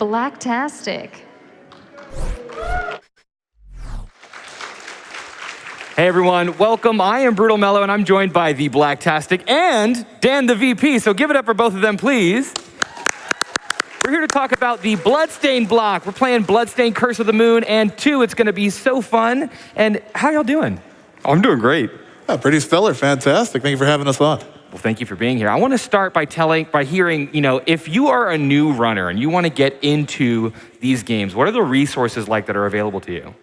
Blacktastic. Hey everyone, welcome. I am Brutal Mellow and I'm joined by the Blacktastic and DanTheVP. So give it up for both of them, please. We're here to talk about the Bloodstained block. We're playing Bloodstained Curse of the Moon and 2. It's gonna be so fun. And how y'all doing? I'm doing great. Yeah, pretty stellar, fantastic. Thank you for having us on. Well, thank you for being here. I want to start by hearing, if you are a new runner and you want to get into these games, what are the resources like that are available to you?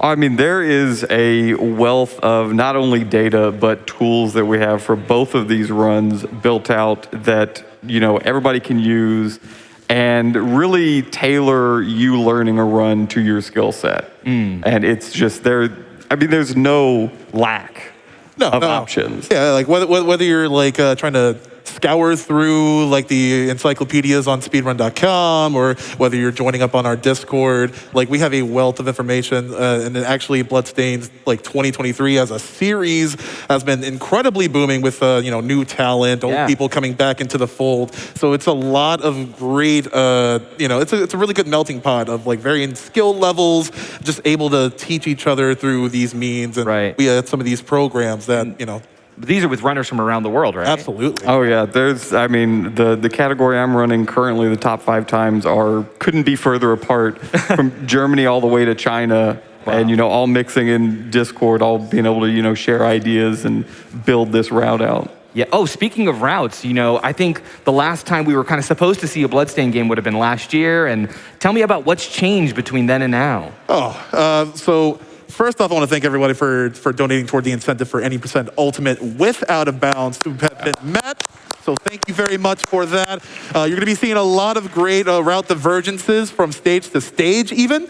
I mean, there is a wealth of not only data, but tools that we have for both of these runs built out that, everybody can use and really tailor you learning a run to your skill set. And it's just there's no lack of options. Yeah, like whether you're like trying to scour through like the encyclopedias on speedrun.com or whether you're joining up on our Discord, like we have a wealth of information and actually Bloodstained like 2023 as a series has been incredibly booming with new talent, old people coming back into the fold. So it's a lot of great, it's a really good melting pot of like varying skill levels, just able to teach each other through these means. And we had some of these programs that, These are with runners from around the world, right? Absolutely. Oh yeah, the category I'm running currently, the top 5 times couldn't be further apart from Germany all the way to China. Wow. And all mixing in Discord, all being able to share ideas and build this route out. Yeah. Oh, speaking of routes, I think the last time we were kind of supposed to see a Bloodstained game would have been last year. And tell me about what's changed between then and now. So first off, I want to thank everybody for donating toward the incentive for any % ultimate with out of bounds to have been met. So thank you very much for that. You're going to be seeing a lot of great route divergences from stage to stage even,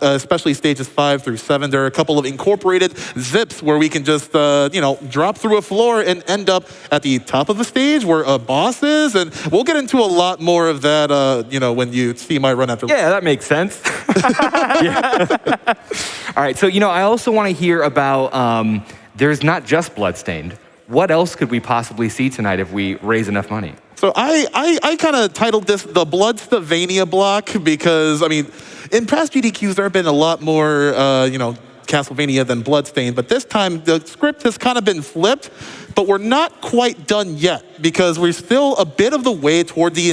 especially stages 5 through 7. There are a couple of incorporated zips where we can just, drop through a floor and end up at the top of the stage where a boss is. And we'll get into a lot more of that, when you see my run after. Yeah, that makes sense. All right, so, I also want to hear about, there's not just Bloodstained. What else could we possibly see tonight if we raise enough money? So I kind of titled this the Bloodstained block because, in past GDQs, there have been a lot more, Castlevania than Bloodstained, but this time the script has kind of been flipped, but we're not quite done yet because we're still a bit of the way toward the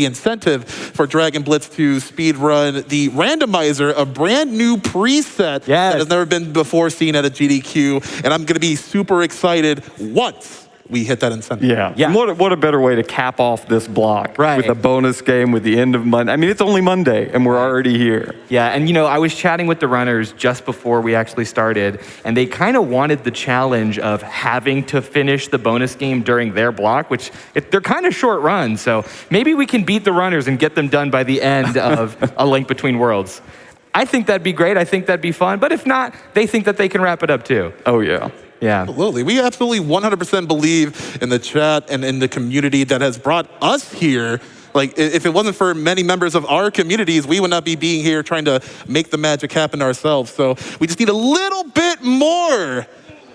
incentive for Dragon Blitz to speedrun the randomizer, a brand new preset that has never been before seen at a GDQ, and I'm going to be super excited once we hit that incentive. Yeah. What a better way to cap off this block with a bonus game with the end of Monday. It's only Monday and we're already here. Yeah, and I was chatting with the runners just before we actually started, and they kind of wanted the challenge of having to finish the bonus game during their block, which they're kind of short runs, so maybe we can beat the runners and get them done by the end of A Link Between Worlds. I think that'd be great. I think that'd be fun, but if not, they think that they can wrap it up too. Oh yeah. Yeah. Absolutely. We absolutely 100% believe in the chat and in the community that has brought us here. Like, if it wasn't for many members of our communities, we would not be being here trying to make the magic happen ourselves. So we just need a little bit more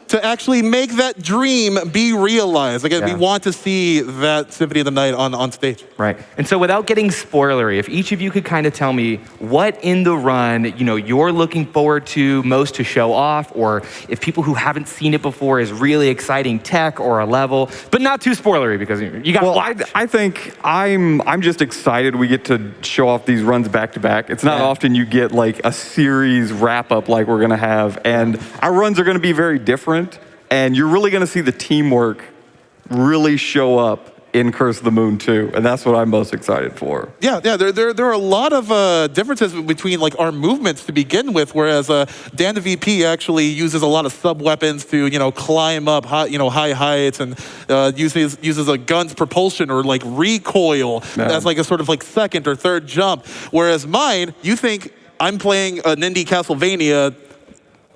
to actually make that dream be realized. Again, we want to see that Symphony of the Night on stage. Right. And so without getting spoilery, if each of you could kind of tell me what in the run, you're looking forward to most to show off, or if people who haven't seen it before is really exciting tech or a level, but not too spoilery because you got. Well, I think I'm just excited we get to show off these runs back to back. It's not often you get like a series wrap up like we're gonna have, and our runs are gonna be very different. And you're really going to see the teamwork really show up in Curse of the Moon 2, and that's what I'm most excited for. Yeah. There are a lot of differences between like our movements to begin with, whereas DanTheVP actually uses a lot of sub weapons to climb up high heights and uses a gun's propulsion or like recoil as like a sort of like second or third jump, whereas mine, you think I'm playing an indie Castlevania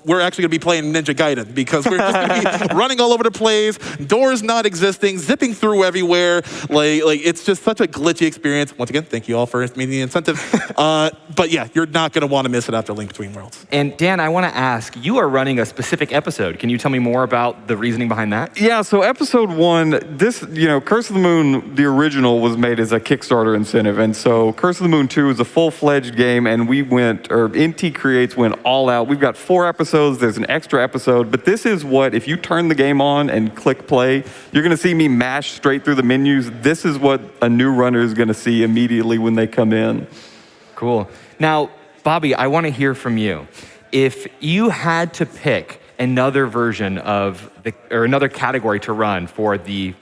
we're actually going to be playing Ninja Gaiden because we're just going to be running all over the place, doors not existing, zipping through everywhere. Like it's just such a glitchy experience. Once again, thank you all for meeting the incentive. But yeah, you're not going to want to miss it after Link Between Worlds. And Dan, I want to ask, you are running a specific episode. Can you tell me more about the reasoning behind that? Yeah, so episode 1, this, Curse of the Moon, the original, was made as a Kickstarter incentive. And so Curse of the Moon 2 is a full-fledged game, and NT Creates went all out. We've got 4 episodes, there's an extra episode, but this is what, if you turn the game on and click play, you're gonna see me mash straight through the menus. This is what a new runner is gonna see immediately when they come in. Cool. Now, Bobby, I want to hear from you. If you had to pick another version of or another category to run for the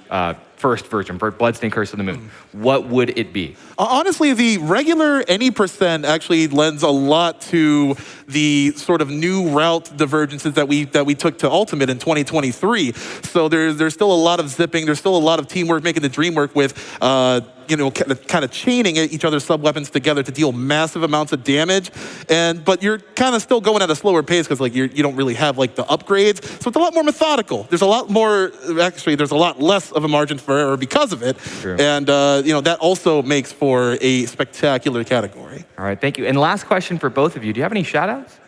first version, for Bloodstained Curse of the Moon, what would it be? Honestly, the regular any percent actually lends a lot to the sort of new route divergences that we took to Ultimate in 2023. So there's still a lot of zipping. There's still a lot of teamwork, making the dream work with kind of chaining each other's sub-weapons together to deal massive amounts of damage. But you're kind of still going at a slower pace because you don't really have the upgrades. So it's a lot more methodical. There's a lot less of a margin for error because of it. True. And that also makes for a spectacular category. All right, thank you. And last question for both of you. Do you have any shout-outs?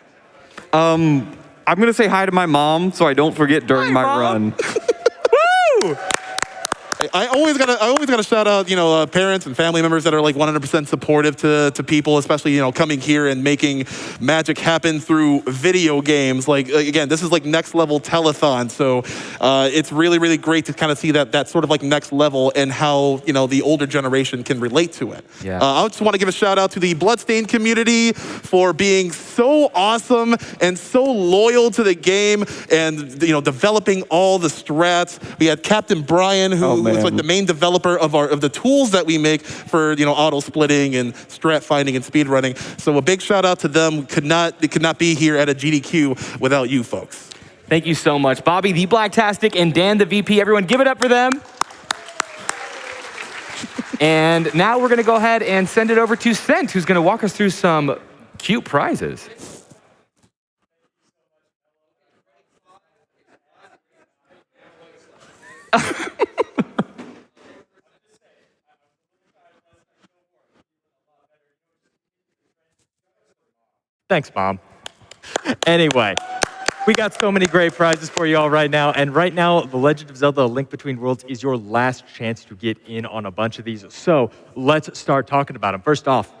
I'm gonna say hi to my mom so I don't forget during my run. Woo! I always gotta shout out, parents and family members that are 100% supportive to people, especially, coming here and making magic happen through video games. Again, this is next level telethon. So it's really, really great to kind of see that sort of next level and how, the older generation can relate to it. Yeah. I just want to give a shout out to the Bloodstained community for being so awesome and so loyal to the game and, developing all the strats. We had Captain Brian, who was the main developer of the tools that we make for auto splitting and strat finding and speed running. So a big shout out to them. Could not be here at a GDQ without you folks. Thank you so much. Bobby the Blacktastic and Dan the VP. Everyone give it up for them. And now we're going to go ahead and send it over to Sent, who's going to walk us through some cute prizes. Thanks, Mom. Anyway, we got so many great prizes for you all right now. And right now, The Legend of Zelda: A Link Between Worlds is your last chance to get in on a bunch of these. So let's start talking about them. First off,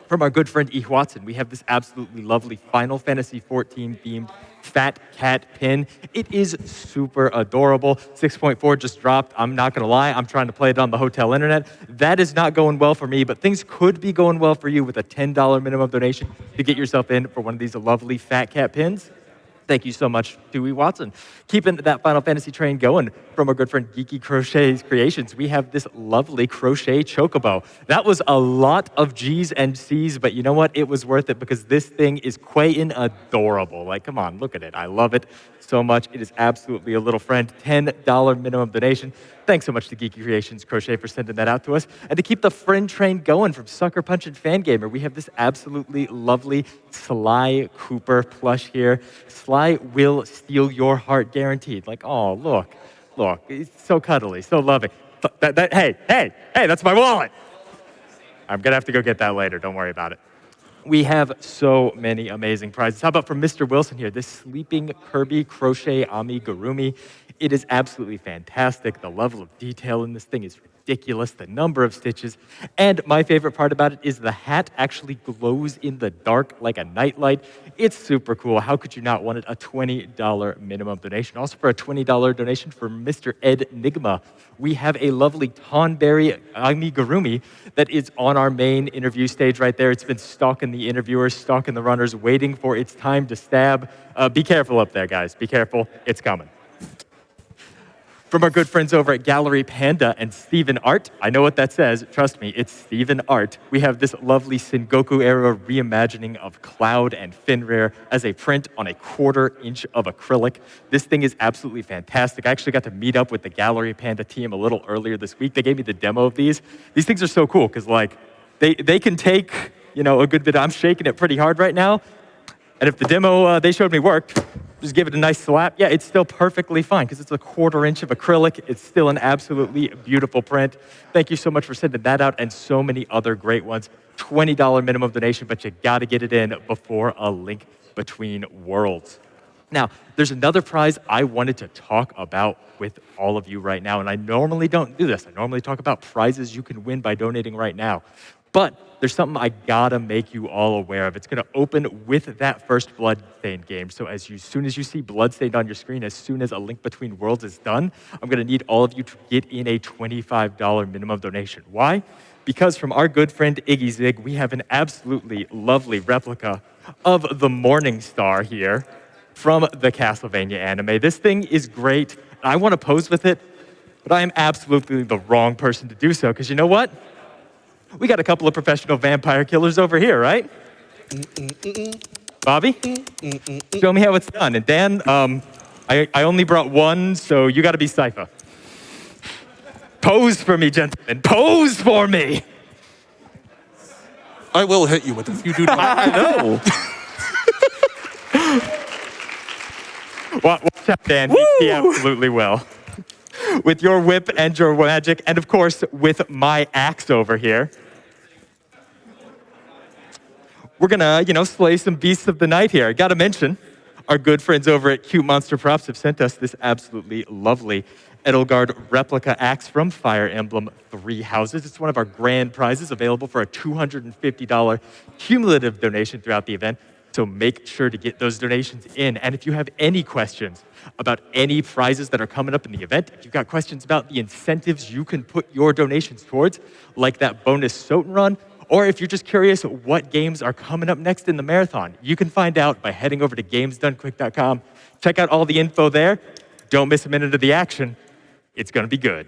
from our good friend E. Watson, we have this absolutely lovely Final Fantasy XIV themed Fat Cat pin. It is super adorable. 6.4 just dropped. I'm not gonna lie, I'm trying to play it on the hotel internet. That is not going well for me, but things could be going well for you with a $10 minimum donation to get yourself in for one of these lovely Fat Cat pins. Thank you so much, Dewey Watson. Keeping that Final Fantasy train going from our good friend Geeky Crochet's Creations, we have this lovely crochet chocobo. That was a lot of G's and C's, but you know what? It was worth it because this thing is quayin' adorable. Come on, look at it. I love it so much. It is absolutely a little friend. $10 minimum donation. Thanks so much to Geeky Creations Crochet for sending that out to us. And to keep the friend train going from Sucker Punch and Fangamer, we have this absolutely lovely Sly Cooper plush here. Sly will steal your heart guaranteed. Oh, look, it's so cuddly, so loving. Hey, that's my wallet. I'm gonna have to go get that later, don't worry about it. We have so many amazing prizes. How about from Mr. Wilson here, this Sleeping Kirby Crochet Amigurumi. It is absolutely fantastic. The level of detail in this thing is ridiculous, the number of stitches. And my favorite part about it is the hat actually glows in the dark like a nightlight. It's super cool. How could you not want it? A $20 minimum donation. Also for a $20 donation for Mr. Ed Nigma, we have a lovely Tonberry amigurumi that is on our main interview stage right there. It's been stalking the interviewers, stalking the runners, waiting for its time to stab. Be careful up there, guys. Be careful. It's coming. From our good friends over at Gallery Panda and Steven Art. I know what that says. Trust me, it's Steven Art. We have this lovely Sengoku-era reimagining of Cloud and Fenrir as a print on a 1/4 inch of acrylic. This thing is absolutely fantastic. I actually got to meet up with the Gallery Panda team a little earlier this week. They gave me the demo of these. These things are so cool because they can take a good bit. I'm shaking it pretty hard right now. And if the demo they showed me worked, just give it a nice slap. Yeah, it's still perfectly fine because it's a 1/4 inch of acrylic. It's still an absolutely beautiful print. Thank you so much for sending that out and so many other great ones. $20 minimum donation, but you got to get it in before A Link Between Worlds. Now, there's another prize I wanted to talk about with all of you right now, and I normally don't do this. I normally talk about prizes you can win by donating right now. But there's something I gotta make you all aware of. It's gonna open with that first Bloodstained game. So soon as you see Bloodstained on your screen, as soon as A Link Between Worlds is done, I'm gonna need all of you to get in a $25 minimum donation. Why? Because from our good friend Iggy Zig, we have an absolutely lovely replica of the Morning Star here from the Castlevania anime. This thing is great. I want to pose with it, but I am absolutely the wrong person to do so, because you know what? We got a couple of professional vampire killers over here, right? Bobby? Show me how it's done. And Dan, I only brought one, so you got to be Sypha. Pose for me, gentlemen. Pose for me! I will hit you with this. You do not. I know. Watch out, Dan. He absolutely will. With your whip and your magic, and of course, with my axe over here. We're gonna, slay some beasts of the night here. I gotta mention, our good friends over at Cute Monster Props have sent us this absolutely lovely Edelgard replica axe from Fire Emblem Three Houses. It's one of our grand prizes, available for a $250 cumulative donation throughout the event. So make sure to get those donations in. And if you have any questions about any prizes that are coming up in the event, if you've got questions about the incentives you can put your donations towards, like that bonus Soten run, or if you're just curious what games are coming up next in the marathon, you can find out by heading over to gamesdonequick.com. Check out all the info there. Don't miss a minute of the action. It's going to be good.